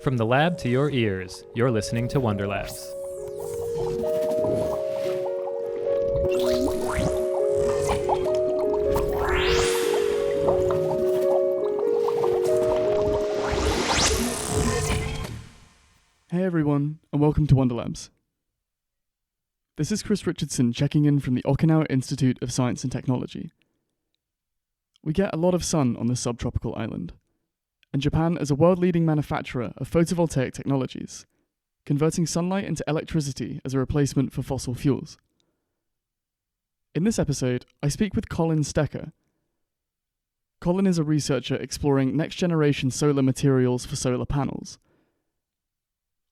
From the lab to your ears, you're listening to WonderLabs. Hey everyone, and welcome to WonderLabs. This is Chris Richardson checking in from the Okinawa Institute of Science and Technology. We get a lot of sun on this subtropical island, and Japan is a world-leading manufacturer of photovoltaic technologies, converting sunlight into electricity as a replacement for fossil fuels. In this episode, I speak with Collin Stecker. Collin is a researcher exploring next-generation solar materials for solar panels.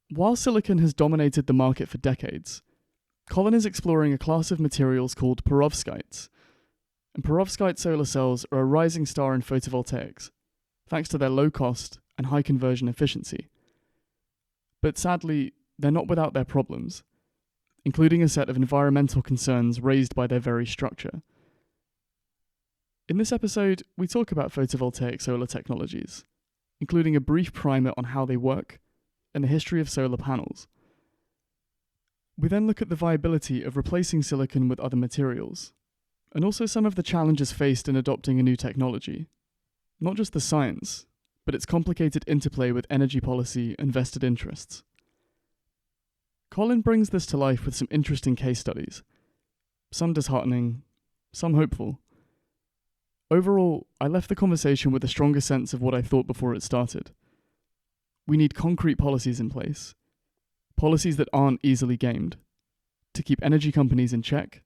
While silicon has dominated the market for decades, Collin is exploring a class of materials called perovskites, and perovskite solar cells are a rising star in photovoltaics, thanks to their low cost and high conversion efficiency. But sadly, they're not without their problems, including a set of environmental concerns raised by their very structure. In this episode, we talk about photovoltaic solar technologies, including a brief primer on how they work and the history of solar panels. We then look at the viability of replacing silicon with other materials, and also some of the challenges faced in adopting a new technology. Not just the science, but its complicated interplay with energy policy and vested interests. Collin brings this to life with some interesting case studies, some disheartening, some hopeful. Overall, I left the conversation with a stronger sense of what I thought before it started. We need concrete policies in place, policies that aren't easily gamed, to keep energy companies in check,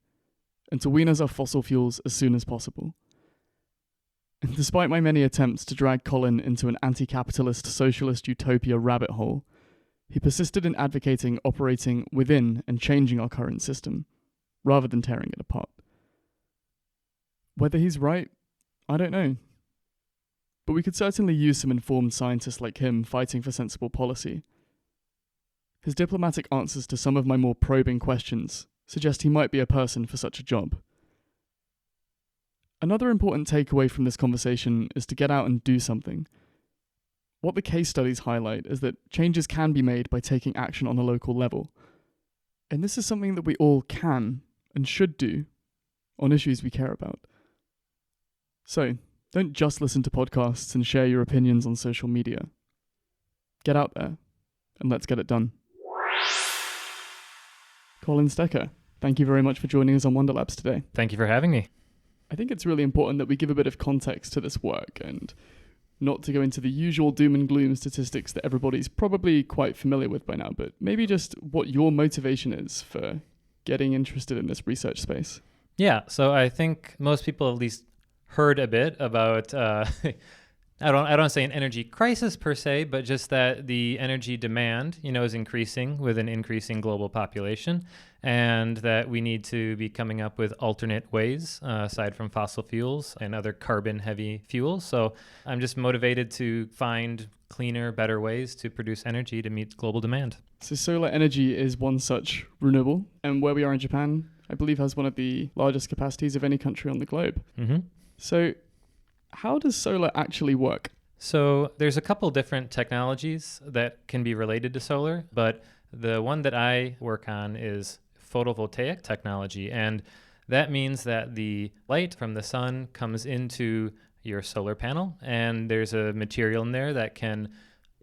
and to wean us off fossil fuels as soon as possible. And despite my many attempts to drag Collin into an anti-capitalist socialist utopia rabbit hole, he persisted in advocating operating within and changing our current system, rather than tearing it apart. Whether he's right, I don't know. But we could certainly use some informed scientists like him fighting for sensible policy. His diplomatic answers to some of my more probing questions suggest he might be a person for such a job. Another important takeaway from this conversation is to get out and do something. What the case studies highlight is that changes can be made by taking action on a local level. And this is something that we all can and should do on issues we care about. So, don't just listen to podcasts and share your opinions on social media. Get out there, and let's get it done. Collin Stecker, thank you very much for joining us on WonderLabs today. Thank you for having me. I think it's really important that we give a bit of context to this work and not to go into the usual doom and gloom statistics that everybody's probably quite familiar with by now, but maybe just what your motivation is for getting interested in this research space. Yeah, so I think most people at least heard a bit about, I don't say an energy crisis per se, but just that the energy demand, is increasing with an increasing global population, and that we need to be coming up with alternate ways aside from fossil fuels and other carbon-heavy fuels. So I'm just motivated to find cleaner, better ways to produce energy to meet global demand. So solar energy is one such renewable, and where we are in Japan, I believe has one of the largest capacities of any country on the globe. Mm-hmm. So how does solar actually work? So there's a couple different technologies that can be related to solar, but the one that I work on is photovoltaic technology. And that means that the light from the sun comes into your solar panel, and there's a material in there that can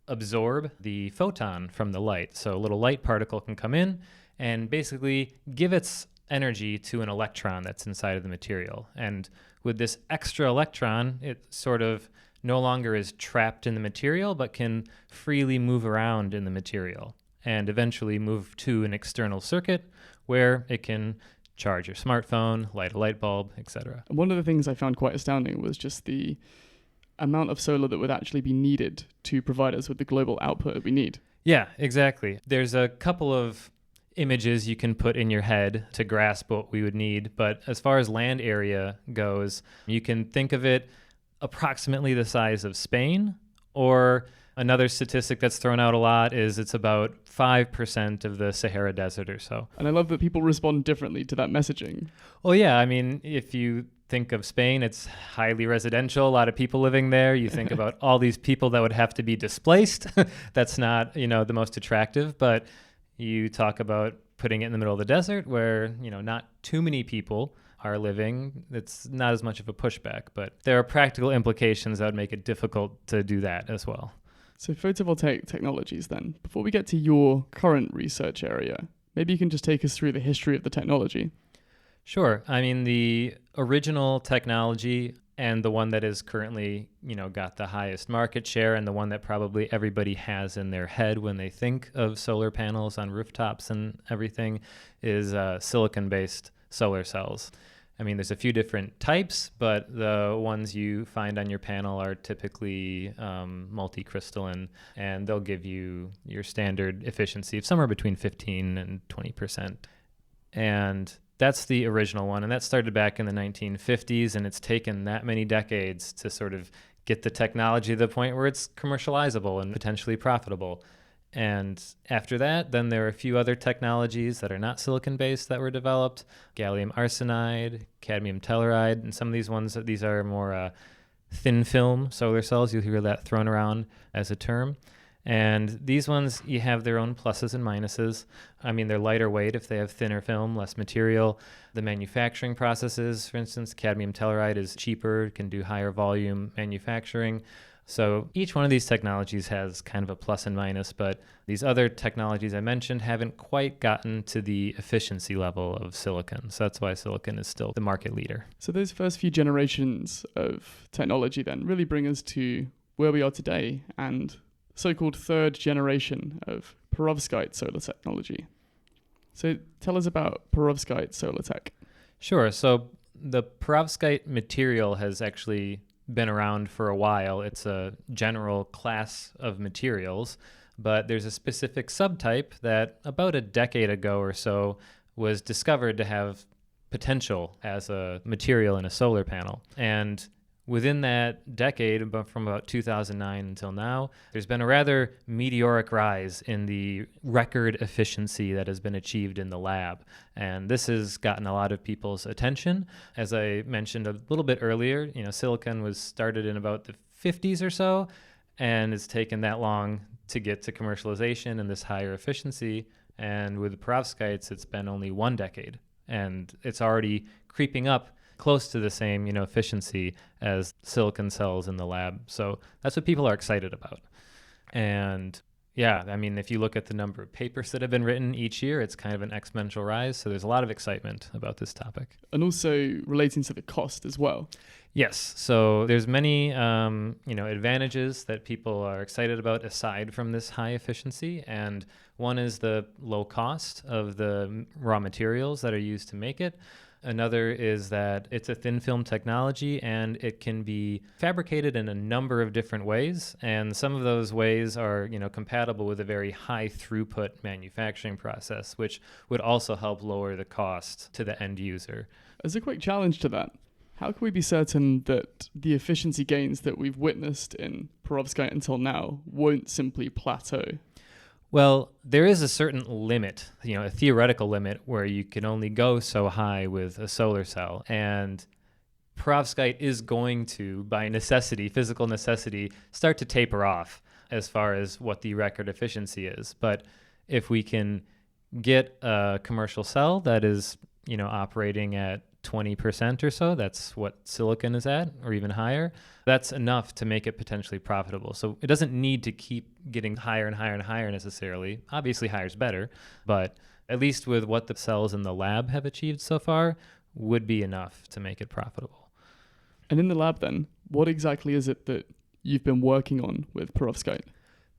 absorb the photon from the light. So a little light particle can come in and basically give its energy to an electron that's inside of the material. And with this extra electron, it sort of no longer is trapped in the material, but can freely move around in the material and eventually move to an external circuit where it can charge your smartphone, light a light bulb, etc. One of the things I found quite astounding was just the amount of solar that would actually be needed to provide us with the global output that we need. Yeah, exactly. There's a couple of images you can put in your head to grasp what we would need. But as far as land area goes, you can think of it approximately the size of Spain, or Another statistic that's thrown out a lot is it's about 5% of the Sahara Desert or so. And I love that people respond differently to that messaging. Well, yeah, I mean, if you think of Spain, it's highly residential, a lot of people living there. You think about all these people that would have to be displaced. That's not, the most attractive, but you talk about putting it in the middle of the desert where, not too many people are living. It's not as much of a pushback, but there are practical implications that would make it difficult to do that as well. So photovoltaic technologies then, before we get to your current research area, maybe you can just take us through the history of the technology. Sure. I mean, the original technology and the one that is currently, got the highest market share and the one that probably everybody has in their head when they think of solar panels on rooftops and everything is silicon-based solar cells. I mean, there's a few different types, but the ones you find on your panel are typically multi-crystalline, and they'll give you your standard efficiency of somewhere between 15 and 20%. And that's the original one, and that started back in the 1950s, and it's taken that many decades to sort of get the technology to the point where it's commercializable and potentially profitable. And after that, then there are a few other technologies that are not silicon-based that were developed, gallium arsenide, cadmium telluride, and some of these ones, these are more thin film solar cells. You'll hear that thrown around as a term. And these ones, you have their own pluses and minuses. I mean, they're lighter weight if they have thinner film, less material. The manufacturing processes, for instance, cadmium telluride is cheaper, can do higher volume manufacturing. So each one of these technologies has kind of a plus and minus, but these other technologies I mentioned haven't quite gotten to the efficiency level of silicon. So that's why silicon is still the market leader. So those first few generations of technology then really bring us to where we are today and so-called third generation of perovskite solar technology. So tell us about perovskite solar tech. Sure. So the perovskite material has actually been around for a while. It's a general class of materials, but there's a specific subtype that about a decade ago or so was discovered to have potential as a material in a solar panel. And within that decade, from about 2009 until now, there's been a rather meteoric rise in the record efficiency that has been achieved in the lab. And this has gotten a lot of people's attention. As I mentioned a little bit earlier, silicon was started in about the 50s or so, and it's taken that long to get to commercialization and this higher efficiency. And with the perovskites, it's been only 1 decade, and it's already creeping up close to the same, efficiency as silicon cells in the lab. So that's what people are excited about. And yeah, I mean, if you look at the number of papers that have been written each year, it's kind of an exponential rise. So there's a lot of excitement about this topic. And also relating to the cost as well. Yes. So there's many, advantages that people are excited about aside from this high efficiency. And one is the low cost of the raw materials that are used to make it. Another is that it's a thin film technology and it can be fabricated in a number of different ways. And some of those ways are, compatible with a very high throughput manufacturing process, which would also help lower the cost to the end user. As a quick challenge to that, how can we be certain that the efficiency gains that we've witnessed in perovskite until now won't simply plateau? Well, there is a certain limit, a theoretical limit where you can only go so high with a solar cell. And perovskite is going to, by necessity, physical necessity, start to taper off as far as what the record efficiency is. But if we can get a commercial cell that is, operating at 20% or so, that's what silicon is at, or even higher, that's enough to make it potentially profitable. So it doesn't need to keep getting higher and higher and higher necessarily. Obviously higher is better, but at least with what the cells in the lab have achieved so far would be enough to make it profitable. And in the lab then, what exactly is it that you've been working on with perovskite?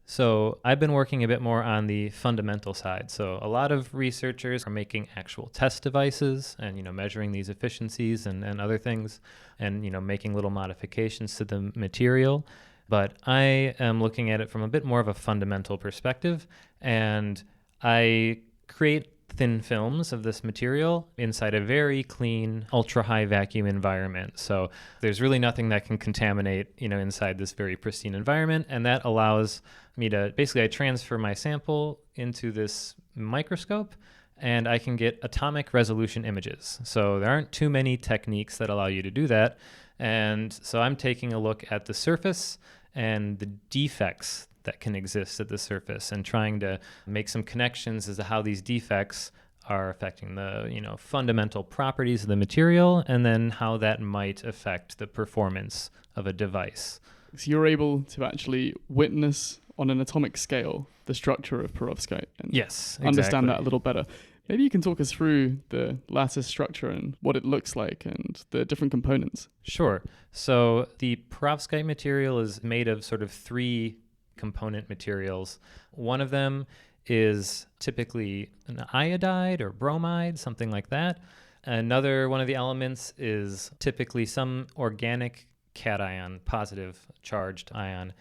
So I've been working a bit more on the fundamental side. So a lot of researchers are making actual test devices and, measuring these efficiencies and other things and, making little modifications to the material. But I am looking at it from a bit more of a fundamental perspective, and I create thin films of this material inside a very clean, ultra-high vacuum environment. So there's really nothing that can contaminate, inside this very pristine environment. And that allows me to, basically I transfer my sample into this microscope and I can get atomic resolution images. So there aren't too many techniques that allow you to do that. And so I'm taking a look at the surface and the defects that can exist at the surface and trying to make some connections as to how these defects are affecting the fundamental properties of the material and then how that might affect the performance of a device. So you're able to actually witness on an atomic scale the structure of perovskite and yes, exactly. Understand that a little better. Maybe you can talk us through the lattice structure and what it looks like and the different components. Sure. So the perovskite material is made of sort of 3 component materials. One of them is typically an iodide or bromide, something like that. Another one of the elements is typically some organic cation, positive charged ion.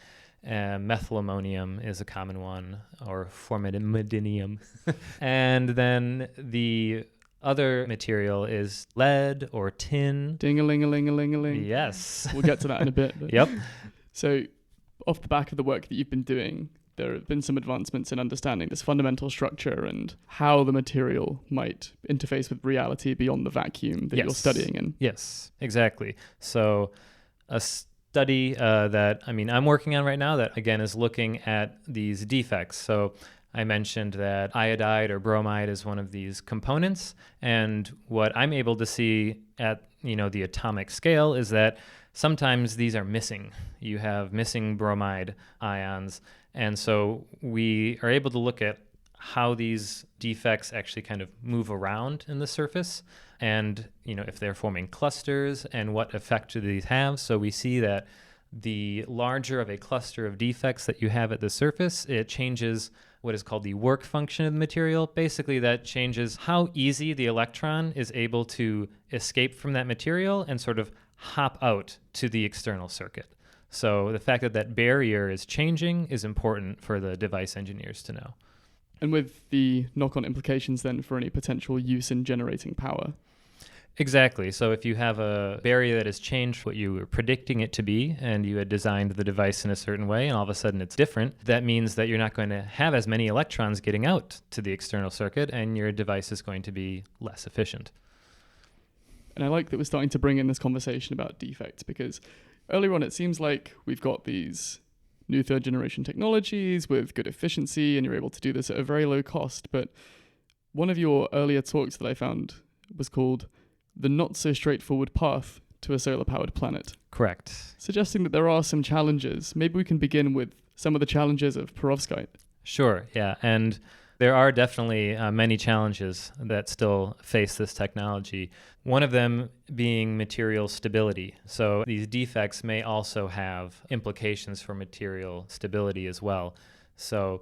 Methylammonium is a common one, or formamidinium. And then the other material is lead or tin. Ding-a-ling-a-ling-a-ling-a-ling. Yes. We'll get to that in a bit. Yep. So off the back of the work that you've been doing, there have been some advancements in understanding this fundamental structure and how the material might interface with reality beyond the vacuum that you're studying in. Yes, exactly. So a study that I'm working on right now that, again, is looking at these defects. So I mentioned that iodide or bromide is one of these components. And what I'm able to see at, the atomic scale is that sometimes these are missing. You have missing bromide ions. And so we are able to look at how these defects actually kind of move around in the surface and, if they're forming clusters and what effect do these have. So we see that the larger of a cluster of defects that you have at the surface, it changes what is called the work function of the material. Basically, that changes how easy the electron is able to escape from that material and sort of hop out to the external circuit. So the fact that that barrier is changing is important for the device engineers to know. And with the knock-on implications then for any potential use in generating power. Exactly. So if you have a barrier that has changed what you were predicting it to be, and you had designed the device in a certain way, and all of a sudden it's different, that means that you're not going to have as many electrons getting out to the external circuit, and your device is going to be less efficient. And I like that we're starting to bring in this conversation about defects, because earlier on it seems like we've got these new third generation technologies with good efficiency, and you're able to do this at a very low cost. But one of your earlier talks that I found was called The Not So Straightforward Path to a Solar Powered Planet. Correct. Suggesting that there are some challenges. Maybe we can begin with some of the challenges of perovskite. Sure, yeah. And there are definitely many challenges that still face this technology. One of them being material stability. So these defects may also have implications for material stability as well. So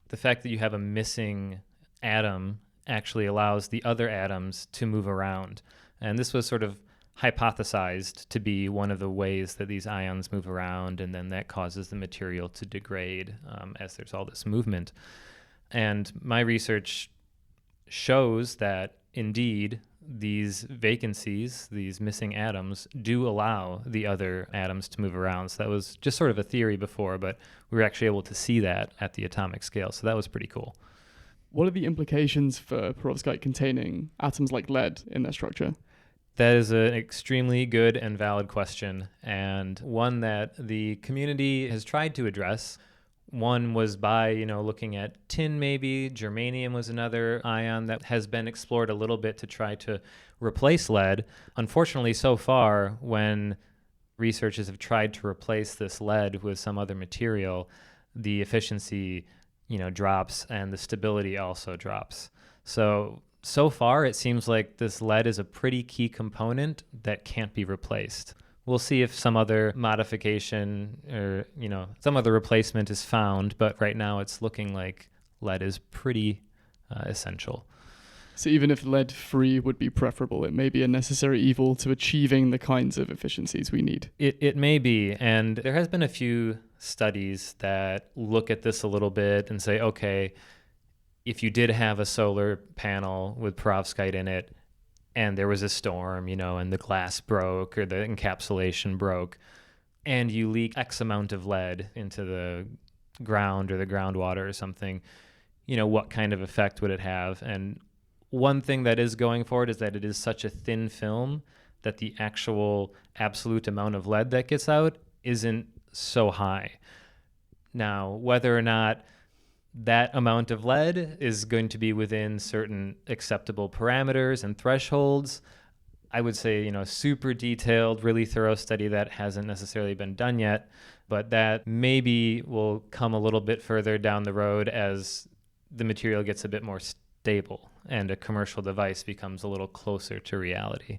the fact that you have a missing atom actually allows the other atoms to move around. And this was sort of hypothesized to be one of the ways that these ions move around, and then that causes the material to degrade as there's all this movement. And my research shows that indeed these vacancies, these missing atoms, do allow the other atoms to move around. So that was just sort of a theory before, but we were actually able to see that at the atomic scale. So that was pretty cool. What are the implications for perovskite containing atoms like lead in their structure? That is an extremely good and valid question, and one that the community has tried to address. One was by, looking at tin maybe. Germanium was another ion that has been explored a little bit to try to replace lead. Unfortunately, so far, when researchers have tried to replace this lead with some other material, the efficiency, drops, and the stability also drops. So far, it seems like this lead is a pretty key component that can't be replaced. We'll see if some other modification or, some other replacement is found, but right now it's looking like lead is pretty essential. So even if lead-free would be preferable, it may be a necessary evil to achieving the kinds of efficiencies we need. It may be, and there has been a few studies that look at this a little bit and say, okay, if you did have a solar panel with perovskite in it and there was a storm, and the glass broke or the encapsulation broke, and you leak X amount of lead into the ground or the groundwater or something, what kind of effect would it have? And one thing that is going for it is that it is such a thin film that the actual absolute amount of lead that gets out isn't so high. Now, whether or not that amount of lead is going to be within certain acceptable parameters and thresholds, I would say, super detailed, really thorough study that hasn't necessarily been done yet, but that maybe will come a little bit further down the road as the material gets a bit more stable and a commercial device becomes a little closer to reality.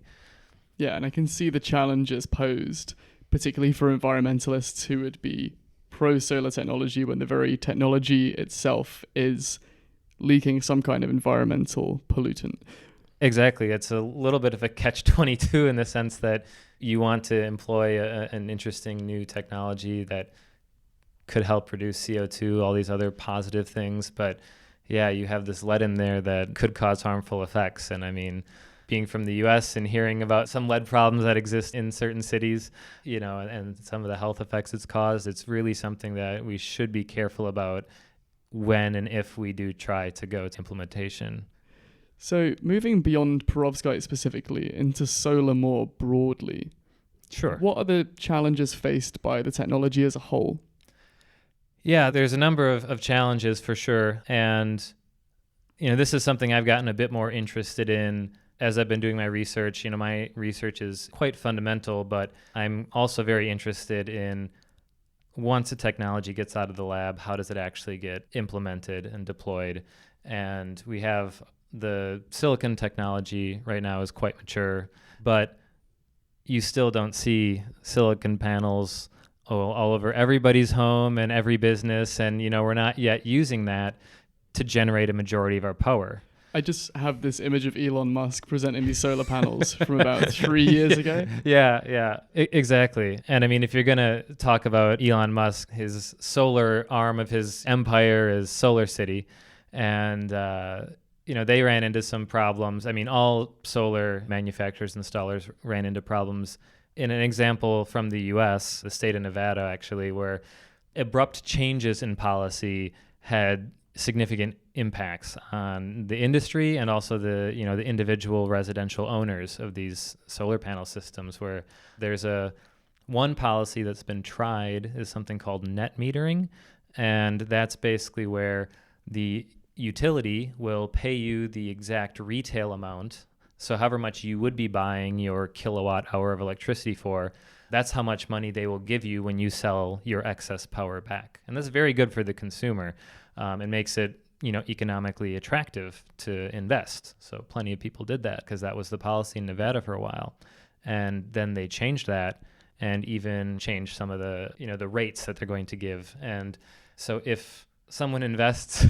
Yeah, and I can see the challenges posed, particularly for environmentalists who would be pro-solar technology when the very technology itself is leaking some kind of environmental pollutant. Exactly. It's a little bit of a catch-22 in the sense that you want to employ an interesting new technology that could help reduce CO2, all these other positive things. But yeah, you have this lead in there that could cause harmful effects. And I mean, being from the US and hearing about some lead problems that exist in certain cities, and some of the health effects it's caused, it's really something that we should be careful about when and if we do try to go to implementation. So moving beyond perovskite specifically into solar more broadly, sure. What are the challenges faced by the technology as a whole? Yeah, there's a number of challenges for sure. And, this is something I've gotten a bit more interested in as I've been doing my research. My research is quite fundamental, but I'm also very interested in once a technology gets out of the lab, how does it actually get implemented and deployed? And we have the silicon technology right now is quite mature, but you still don't see silicon panels all over everybody's home and every business. And, we're not yet using that to generate a majority of our power. I just have this image of Elon Musk presenting these solar panels from about 3 years ago. Yeah, exactly. And I mean, if you're going to talk about Elon Musk, his solar arm of his empire is Solar City. And, they ran into some problems. I mean, all solar manufacturers, installers ran into problems. In an example from the US, the state of Nevada, actually, where abrupt changes in policy had significant impacts on the industry and also the individual residential owners of these solar panel systems, where there's one policy that's been tried is something called net metering. And that's basically where the utility will pay you the exact retail amount. So however much you would be buying your kilowatt hour of electricity for, that's how much money they will give you when you sell your excess power back. And that's very good for the consumer. It makes it, economically attractive to invest. So plenty of people did that because that was the policy in Nevada for a while. And then they changed that and even changed some of the, the rates that they're going to give. And so if someone invests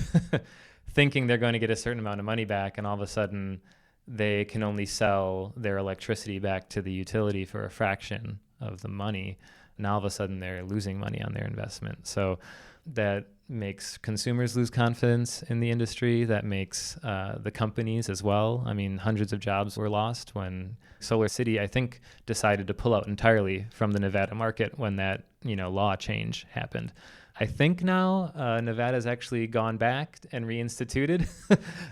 thinking they're going to get a certain amount of money back, and all of a sudden they can only sell their electricity back to the utility for a fraction of the money, now all of a sudden they're losing money on their investment. So that makes consumers lose confidence in the industry. That makes the companies as well. I mean, hundreds of jobs were lost when Solar City, I think, decided to pull out entirely from the Nevada market when that, law change happened. I think now Nevada's actually gone back and reinstituted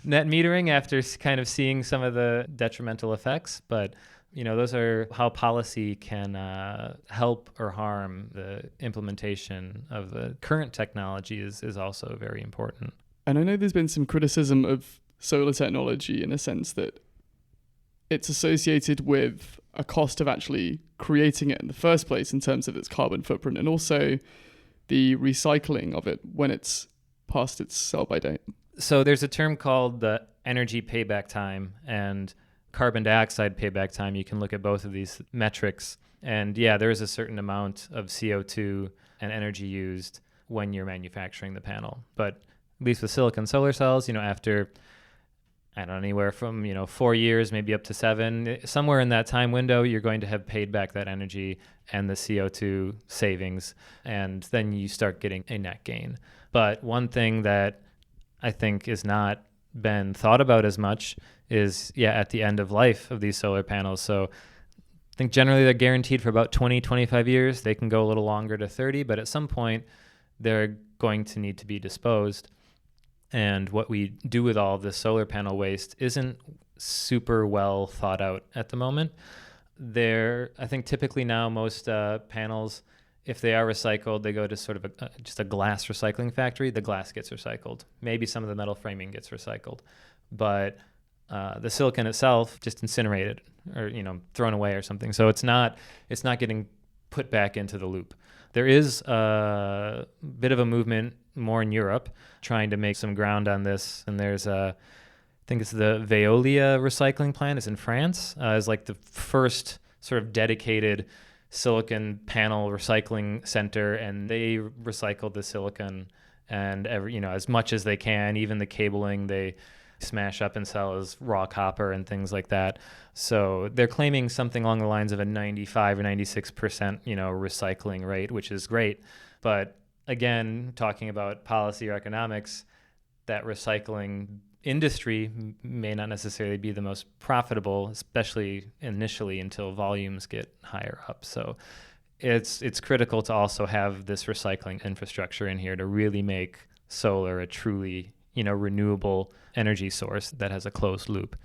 net metering after kind of seeing some of the detrimental effects. But, those are how policy can help or harm the implementation of the current technology is also very important. And I know there's been some criticism of solar technology in a sense that it's associated with a cost of actually creating it in the first place in terms of its carbon footprint, and also the recycling of it when it's past its sell-by date. So there's a term called the energy payback time and carbon dioxide payback time. You can look at both of these metrics. And yeah, there is a certain amount of CO2 and energy used when you're manufacturing the panel. But at least with silicon solar cells, after, I don't know, anywhere from, 4 years, maybe up to 7, somewhere in that time window, you're going to have paid back that energy and the CO2 savings, and then you start getting a net gain. But one thing that I think is not been thought about as much is, at the end of life of these solar panels. So I think generally they're guaranteed for about 20, 25 years. They can go a little longer to 30, but at some point they're going to need to be disposed. And what we do with all of this solar panel waste isn't super well thought out at the moment. I think typically now most panels, if they are recycled, they go to sort of just a glass recycling factory. The glass gets recycled. Maybe some of the metal framing gets recycled, but the silicon itself just incinerated or thrown away or something. So it's not getting put back into the loop. There is a bit of a movement more in Europe trying to make some ground on this, and there's I think it's the Veolia recycling plant. It's in France. Is like the first sort of dedicated silicon panel recycling center, and they recycle the silicon and as much as they can. Even the cabling they smash up and sell as raw copper and things like that. So they're claiming something along the lines of a 95 or 96% recycling rate, which is great. But again, talking about policy or economics, that recycling industry may not necessarily be the most profitable, especially initially until volumes get higher up. So it's critical to also have this recycling infrastructure in here to really make solar a truly renewable energy source that has a closed loop.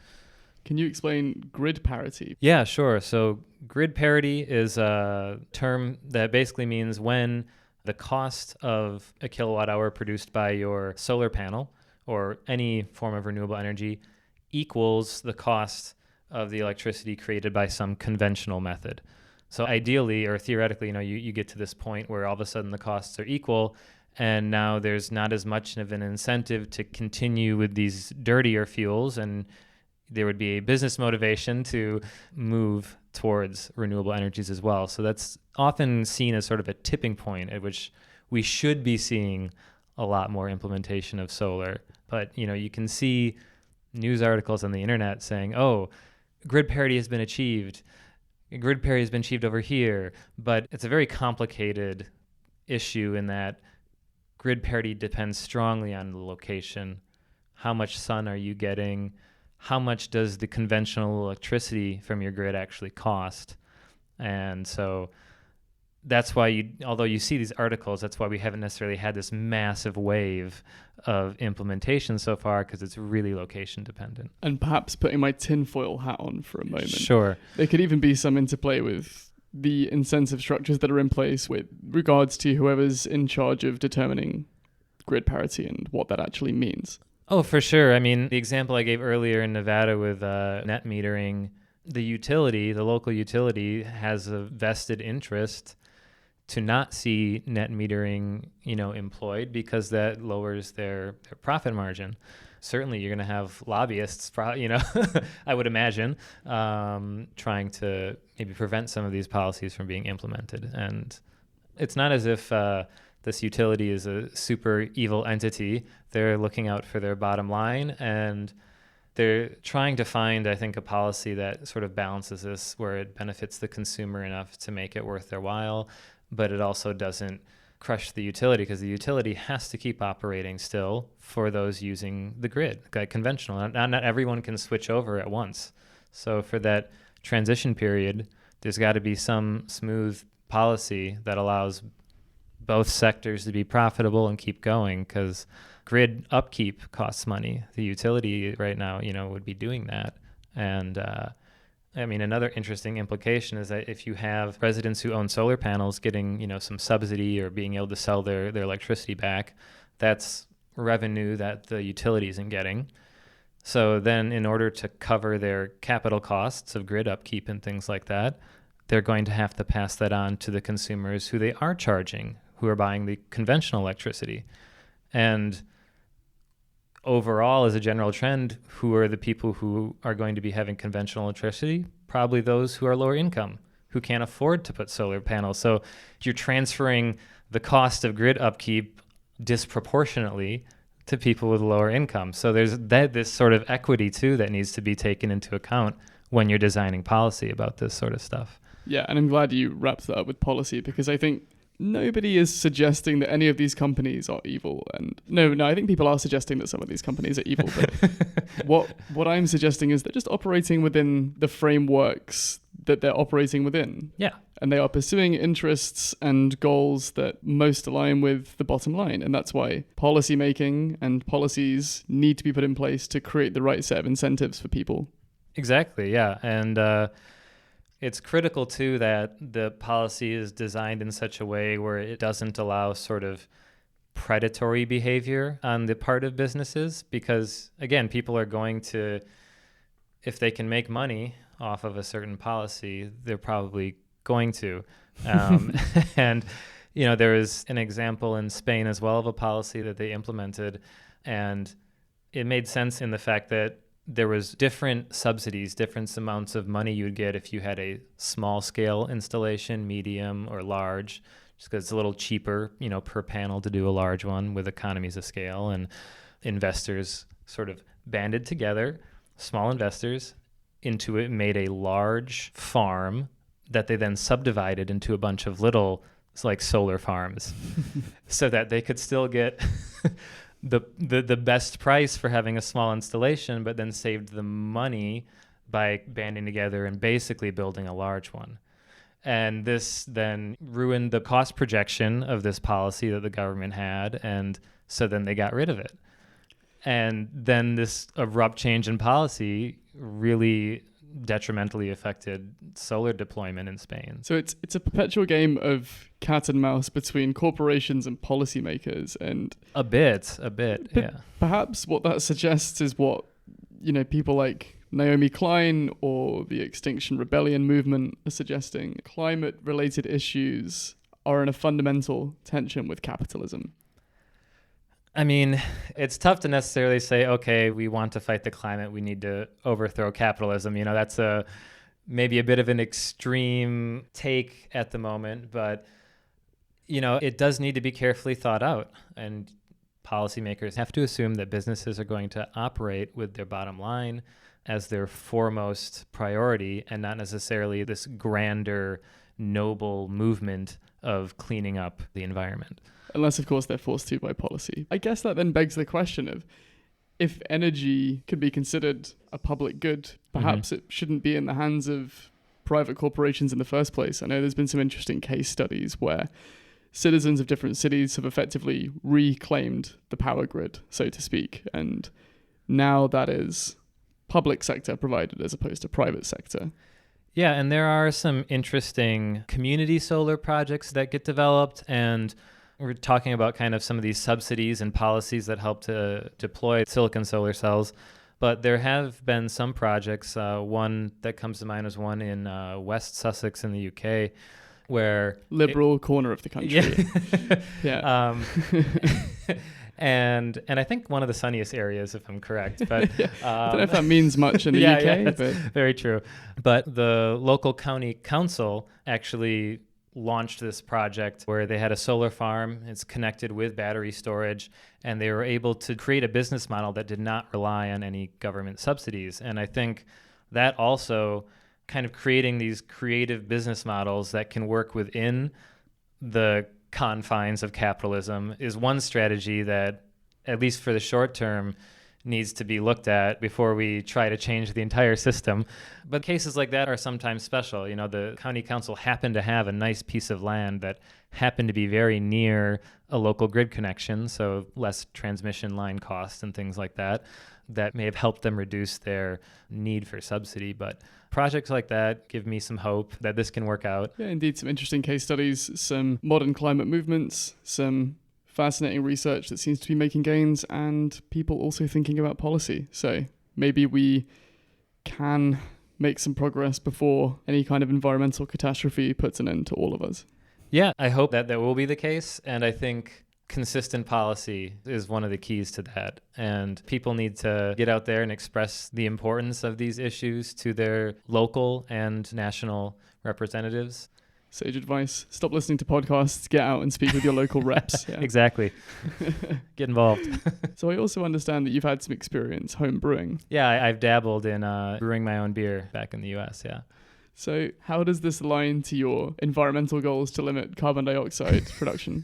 Can you explain grid parity? Yeah, sure. So grid parity is a term that basically means when the cost of a kilowatt hour produced by your solar panel or any form of renewable energy equals the cost of the electricity created by some conventional method. So ideally or theoretically, you get to this point where all of a sudden the costs are equal, and now there's not as much of an incentive to continue with these dirtier fuels, and there would be a business motivation to move towards renewable energies as well. So that's often seen as sort of a tipping point at which we should be seeing a lot more implementation of solar. But, you can see news articles on the internet saying, oh, grid parity has been achieved. Grid parity has been achieved over here. But it's a very complicated issue in that grid parity depends strongly on the location. How much sun are you getting? How much does the conventional electricity from your grid actually cost? And so that's why although you see these articles, that's why we haven't necessarily had this massive wave of implementation so far, because it's really location dependent. And perhaps putting my tinfoil hat on for a moment. Sure. There could even be some interplay with the incentive structures that are in place with regards to whoever's in charge of determining grid parity and what that actually means. Oh, for sure. I mean, the example I gave earlier in Nevada with net metering, the local utility has a vested interest to not see net metering, employed, because that lowers their profit margin. Certainly, you're going to have lobbyists, I would imagine, trying to maybe prevent some of these policies from being implemented. And it's not as if this utility is a super evil entity. They're looking out for their bottom line, and they're trying to find, I think, a policy that sort of balances this, where it benefits the consumer enough to make it worth their while, but it also doesn't crush the utility, because the utility has to keep operating still for those using the grid, like conventional. Not everyone can switch over at once. So for that transition period, there's got to be some smooth policy that allows both sectors to be profitable and keep going, because grid upkeep costs money. The utility right now, would be doing that. And another interesting implication is that if you have residents who own solar panels getting, some subsidy or being able to sell their electricity back, that's revenue that the utility isn't getting. So then in order to cover their capital costs of grid upkeep and things like that, they're going to have to pass that on to the consumers who they are charging, who are buying the conventional electricity. And overall, as a general trend, who are the people who are going to be having conventional electricity? Probably those who are lower income, who can't afford to put solar panels. So you're transferring the cost of grid upkeep disproportionately to people with lower income. So there's this sort of equity too that needs to be taken into account when you're designing policy about this sort of stuff. Yeah, and I'm glad you wrapped that up with policy, because I think nobody is suggesting that any of these companies are evil. And no, I think people are suggesting that some of these companies are evil. But what I'm suggesting is they're just operating within the frameworks that they're operating within. Yeah. And they are pursuing interests and goals that most align with the bottom line. And that's why policy making and policies need to be put in place to create the right set of incentives for people. Exactly, yeah. And it's critical, too, that the policy is designed in such a way where it doesn't allow sort of predatory behavior on the part of businesses. Because, again, people are going to, if they can make money off of a certain policy, they're probably going to. And, there is an example in Spain as well of a policy that they implemented. And it made sense in the fact that there was different subsidies, different amounts of money you'd get if you had a small scale installation, medium or large, just because it's a little cheaper, per panel to do a large one with economies of scale. And investors sort of banded together, small investors, into it, made a large farm that they then subdivided into a bunch of little like solar farms so that they could still get the best price for having a small installation, but then saved the money by banding together and basically building a large one. And this then ruined the cost projection of this policy that the government had, and so then they got rid of it. And then this abrupt change in policy really detrimentally affected solar deployment in Spain. So it's a perpetual game of cat and mouse between corporations and policymakers, and a bit, yeah. Perhaps what that suggests is what people like Naomi Klein or the Extinction Rebellion movement are suggesting. Climate-related issues are in a fundamental tension with capitalism. I mean, it's tough to necessarily say, okay, we want to fight the climate, we need to overthrow capitalism. That's maybe a bit of an extreme take at the moment, but, it does need to be carefully thought out. And policymakers have to assume that businesses are going to operate with their bottom line as their foremost priority and not necessarily this grander, noble movement of cleaning up the environment. Unless, of course, they're forced to by policy. I guess that then begs the question of if energy could be considered a public good, perhaps it shouldn't be in the hands of private corporations in the first place. I know there's been some interesting case studies where citizens of different cities have effectively reclaimed the power grid, so to speak, and now that is public sector provided as opposed to private sector. Yeah, and there are some interesting community solar projects that get developed, and we're talking about kind of some of these subsidies and policies that help to deploy silicon solar cells. But there have been some projects. One that comes to mind is one in West Sussex in the UK, where liberal corner of the country. Yeah. And I think one of the sunniest areas, if I'm correct. But I don't know if that means much in the UK. Yeah, but very true. But the local county council actually launched this project where they had a solar farm. It's connected with battery storage, and they were able to create a business model that did not rely on any government subsidies. And I think that also kind of creating these creative business models that can work within the confines of capitalism is one strategy that, at least for the short term, needs to be looked at before we try to change the entire system. But cases like that are sometimes special. The county council happened to have a nice piece of land that happened to be very near a local grid connection, so less transmission line costs and things like that may have helped them reduce their need for subsidy. But projects like that give me some hope that this can work out. Yeah, indeed, some interesting case studies, some modern climate movements, some fascinating research that seems to be making gains, and people also thinking about policy. So maybe we can make some progress before any kind of environmental catastrophe puts an end to all of us. Yeah, I hope that will be the case. And I think consistent policy is one of the keys to that. And people need to get out there and express the importance of these issues to their local and national representatives. Sage advice. Stop listening to podcasts. Get out and speak with your local reps. Yeah. Exactly. Get involved. So I also understand that you've had some experience home brewing. Yeah, I've dabbled in brewing my own beer back in the US, yeah. So how does this align to your environmental goals to limit carbon dioxide production?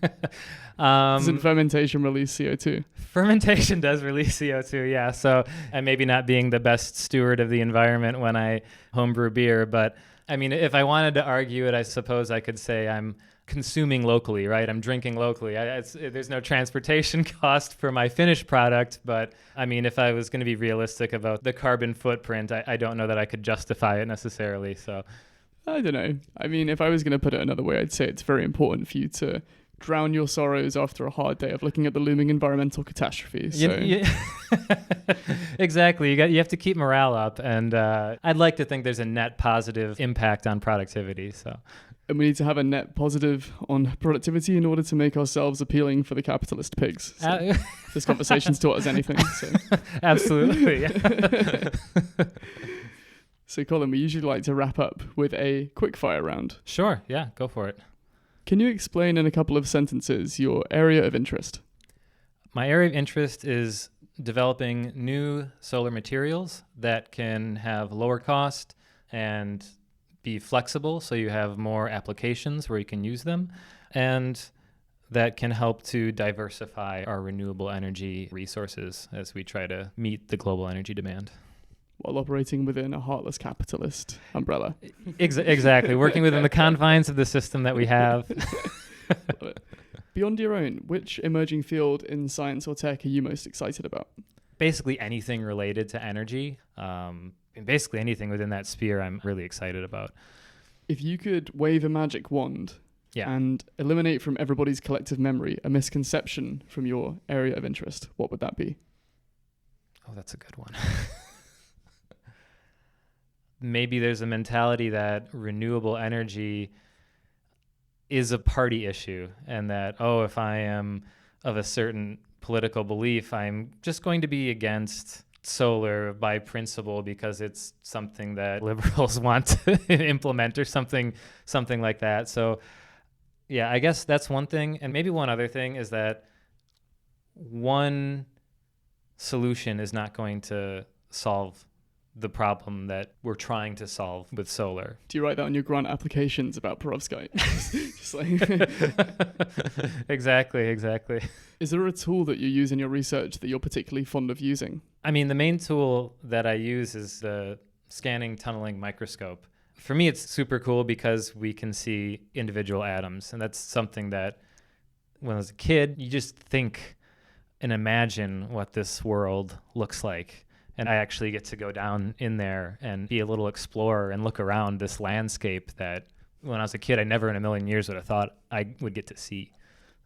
Doesn't fermentation release CO2? Fermentation does release CO2, yeah. So I'm maybe not being the best steward of the environment when I homebrew beer, but I mean, if I wanted to argue it, I suppose I could say I'm consuming locally, right? I'm drinking locally. There's no transportation cost for my finished product, but I mean, if I was going to be realistic about the carbon footprint, I don't know that I could justify it necessarily. So I don't know. I mean, if I was going to put it another way, I'd say it's very important for you to drown your sorrows after a hard day of looking at the looming environmental catastrophe. So. Exactly. You have to keep morale up, and I'd like to think there's a net positive impact on productivity. So. And we need to have a net positive on productivity in order to make ourselves appealing for the capitalist pigs. So this conversation's taught us anything. So. Absolutely. Yeah. So, Colin, we usually like to wrap up with a quick-fire round. Sure. Yeah, go for it. Can you explain in a couple of sentences your area of interest? My area of interest is developing new solar materials that can have lower cost and be flexible, so you have more applications where you can use them, and that can help to diversify our renewable energy resources as we try to meet the global energy demand. While operating within a heartless capitalist umbrella. Exactly, working within the confines of the system that we have. Beyond your own, which emerging field in science or tech are you most excited about? Basically anything related to energy. Basically anything within that sphere I'm really excited about. If you could wave a magic wand and eliminate from everybody's collective memory a misconception from your area of interest, what would that be? Oh, that's a good one. Maybe there's a mentality that renewable energy is a party issue, and that, if I am of a certain political belief, I'm just going to be against solar by principle because it's something that liberals want to implement or something like that. So yeah, I guess that's one thing. And maybe one other thing is that one solution is not going to solve the problem that we're trying to solve with solar. Do you write that on your grant applications about perovskite? Just like Exactly. Is there a tool that you use in your research that you're particularly fond of using? I mean, the main tool that I use is the scanning tunneling microscope. For me, it's super cool because we can see individual atoms. And that's something that when I was a kid, you just think and imagine what this world looks like. And I actually get to go down in there and be a little explorer and look around this landscape that when I was a kid, I never in a million years would have thought I would get to see.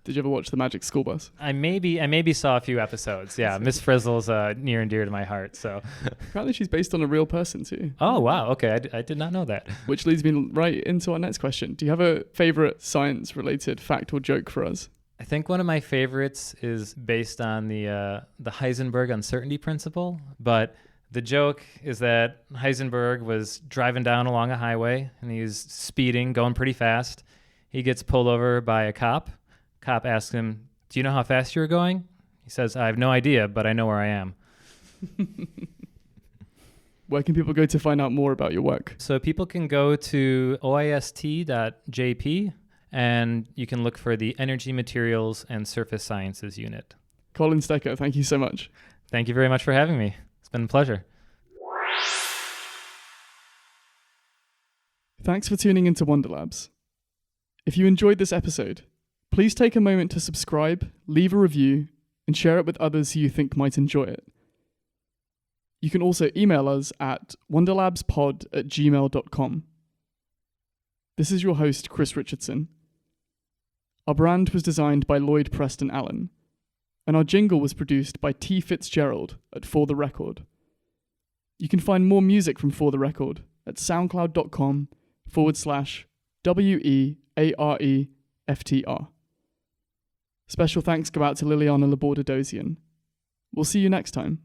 Did you ever watch The Magic School Bus? I maybe saw a few episodes. Yeah, Miss Frizzle's near and dear to my heart. So apparently she's based on a real person too. Oh, wow. Okay, I did not know that. Which leads me right into our next question. Do you have a favorite science-related fact or joke for us? I think one of my favorites is based on the Heisenberg uncertainty principle. But the joke is that Heisenberg was driving down along a highway and he was speeding, going pretty fast. He gets pulled over by a cop. Cop asks him, "Do you know how fast you were going?" He says, "I have no idea, but I know where I am." Where can people go to find out more about your work? So people can go to oist.jp and you can look for the Energy Materials and Surface Sciences unit. Collin Stecker, thank you so much. Thank you very much for having me. It's been a pleasure. Thanks for tuning into WonderLabs. If you enjoyed this episode, please take a moment to subscribe, leave a review, and share it with others who you think might enjoy it. You can also email us at wonderlabspod@gmail.com. This is your host, Chris Richardson. Our brand was designed by Lloyd Preston Allen, and our jingle was produced by T. Fitzgerald at For The Record. You can find more music from For The Record at soundcloud.com/WEAREFTR. Special thanks go out to Liliana Laborde-Dozian. We'll see you next time.